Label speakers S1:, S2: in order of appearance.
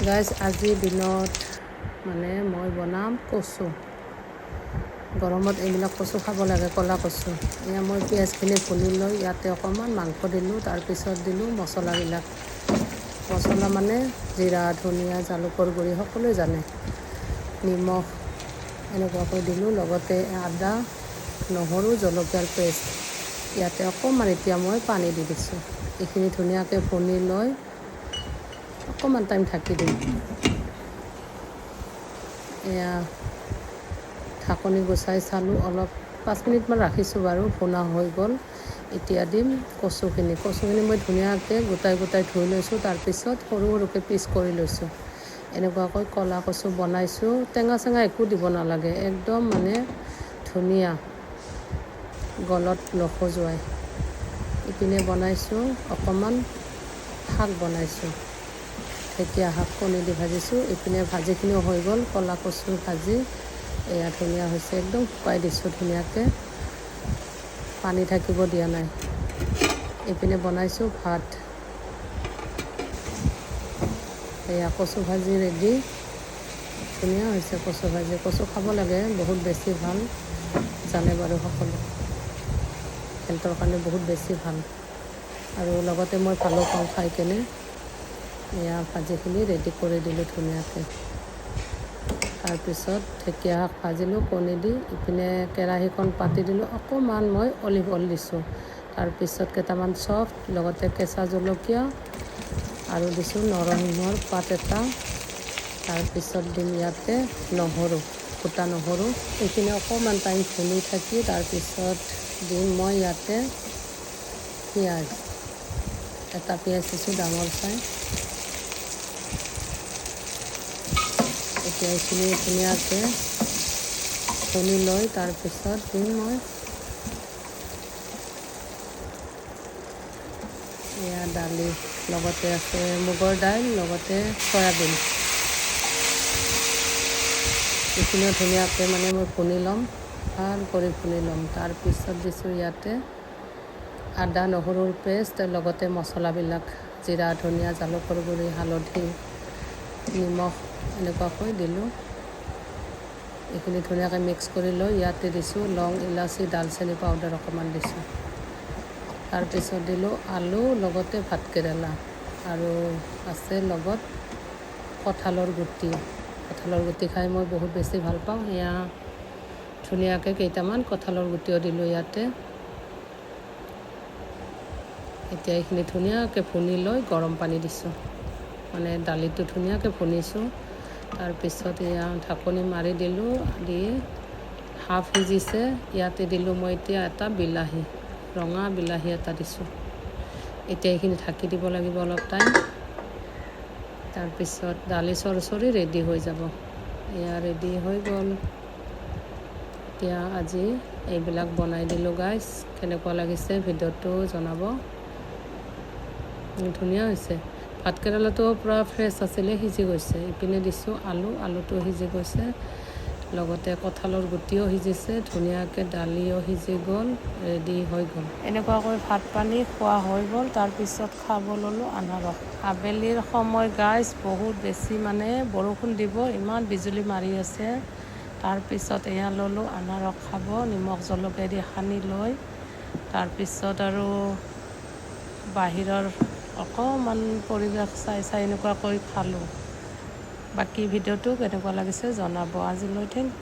S1: Guys আজিৰ দিনত মানে মই বনাম কচু। গৰমত এইবিলাক কচু খাব লাগে, ক'লা কচু। এয়া মই পিঁয়াজখিনি ভুনি লৈ ইয়াতে অকণমান মাংস দিলোঁ, তাৰপিছত দিলোঁ মছলাবিলাক। মছলা মানে জিৰা, ধনিয়া, জালুকৰ গুড়ি সকলোৱে জানে, নিমখ এনেকুৱাকৈ দিলোঁ, লগতে আদা, নহৰু, জলকীয়াৰ পেষ্ট। ইয়াতে অকণমান এতিয়া মই পানী দি দিছোঁ। এইখিনি ধুনীয়াকৈ ভুনি লৈ অকণমান টাইম ঢাকি দিম। এয়া ঢাকনি গুচাই চালোঁ, অলপ 5 মিনিটমান ৰাখিছোঁ বাৰু, ভুনা হৈ গ'ল। এতিয়া দিম কচুখিনি। কচুখিনি মই ধুনীয়াকৈ গোটাই গোটাই ধুই লৈছোঁ, তাৰপিছত সৰু সৰুকৈ পিচ কৰি লৈছোঁ। এনেকুৱাকৈ ক'লা কচু বনাইছোঁ। টেঙা চেঙা একো দিব নালাগে, একদম মানে ধুনীয়া, গলত নখজুৱাই। ইপিনে বনাইছোঁ অকণমান শাক বনাইছোঁ, ঢেকীয়া শাক কণী দি ভাজিছোঁ। ইপিনে ভাজিখিনিও হৈ গ'ল, ক'লা কচুৰ ভাজি। এয়া ধুনীয়া হৈছে, একদম শুকাই দিছোঁ ধুনীয়াকৈ, পানী থাকিব দিয়া নাই। ইপিনে বনাইছোঁ ভাত। এয়া কচু ভাজি ৰেডি। ধুনীয়া হৈছে কচু ভাজি। কচু খাব লাগে, বহুত বেছি ভাল, জানে বাৰু সকলো। হেল্থৰ কাৰণে বহুত বেছি ভাল, আৰু লগতে মই ভালো পাওঁ খাই কেনে। এয়া ভাজিখিনি ৰেডি কৰি দিলোঁ ধুনীয়াকৈ। তাৰপিছত ঢেকীয়া শাক ভাজিলোঁ কণী দি। ইপিনে কেৰাহীখন পাতি দিলোঁ, অকণমান মই অলিভ অইল দিছোঁ। তাৰপিছত কেইটামান চফ, লগতে কেঁচা জলকীয়া আৰু দিছোঁ নৰসিংহৰ পাত এটা। তাৰপিছত দিম ইয়াতে নহৰু, গোটা নহৰু। এইখিনি অকণমান টাইম ভুনি থাকি তাৰপিছত দিম মই ইয়াতে পিঁয়াজ। এটা পিঁয়াজ দিছোঁ ডাঙৰ চাই। এতিয়া এইখিনি ধুনীয়াকৈ ভুনি লৈ তাৰপিছত দিম মই এয়া দালি, লগতে আছে মুগৰ দাইল, লগতে চয়াবিন। এইখিনিও ধুনীয়াকৈ মানে মই ভুনি ল'ম, ভাল কৰি ভুনি ল'ম। তাৰপিছত দিছোঁ ইয়াতে আদা নহৰুৰ পেষ্ট, লগতে মছলাবিলাক জিৰা, ধনিয়া, জালুকৰ গুড়ি, হালধি, নিমখ এনেকুৱাকৈ দিলোঁ। এইখিনি ধুনীয়াকৈ মিক্স কৰি লৈ ইয়াতে দিছোঁ লং, ইলাচি, ডালচেনি পাউডাৰ অকণমান দিছোঁ। তাৰপিছত দিলোঁ আলু, লগতে ভাতকেৰেলা, আৰু আছে লগত কঁঠালৰ গুটি। কঁঠালৰ গুটি খাই মই বহুত বেছি ভাল পাওঁ। এয়া ধুনীয়াকৈ কেইটামান কঁঠালৰ গুটিও দিলোঁ ইয়াতে। এতিয়া এইখিনি ধুনীয়াকৈ ভুনি লৈ গৰম পানী দিছোঁ, মানে দালিটো ধুনীয়াকৈ ভুনিছোঁ। তাৰপিছত এয়া ঢাকনি মাৰি দিলোঁ, দি হাফ সিজিছে। ইয়াতে দিলোঁ মই এতিয়া এটা বিলাহী, ৰঙা বিলাহী এটা দিছোঁ। এতিয়া এইখিনি ঢাকি দিব লাগিব অলপ টাইম। তাৰপিছত দালি চৰচৰি ৰেডি হৈ যাব। এয়া ৰেডি হৈ গ'ল। এতিয়া আজি এইবিলাক বনাই দিলোঁ গাইজ। কেনেকুৱা লাগিছে ভিডিঅ'টো জনাব। ধুনীয়া হৈছে। ভাতকেৰেলাটো পূৰা ফ্ৰেছ আছিলে, সিজি গৈছে। ইপিনে দিছোঁ আলু, আলুটো সিজি গৈছে, লগতে কঁঠালৰ গুটিও সিজিছে ধুনীয়াকৈ, দালিও সিজি গ'ল, ৰেডি হৈ গ'ল। এনেকুৱাকৈ ভাত পানী খোৱা হৈ গ'ল। তাৰপিছত খাব ল'লোঁ আনাৰস। আবেলিৰ সময় গাইজ, বহুত বেছি মানে বৰষুণ দিব, ইমান বিজুলী মাৰি আছে। তাৰপিছত এয়া ল'লোঁ আনাৰস খাব, নিমখ জলকীয়া দি সানি লৈ। তাৰপিছত আৰু বাহিৰৰ অকণমান পৰিৱেশ চাই চাই এনেকুৱাকৈ খালোঁ। বাকী ভিডিঅ'টো কেনেকুৱা লাগিছে জনাব। আজিলৈ থেংক ইউ।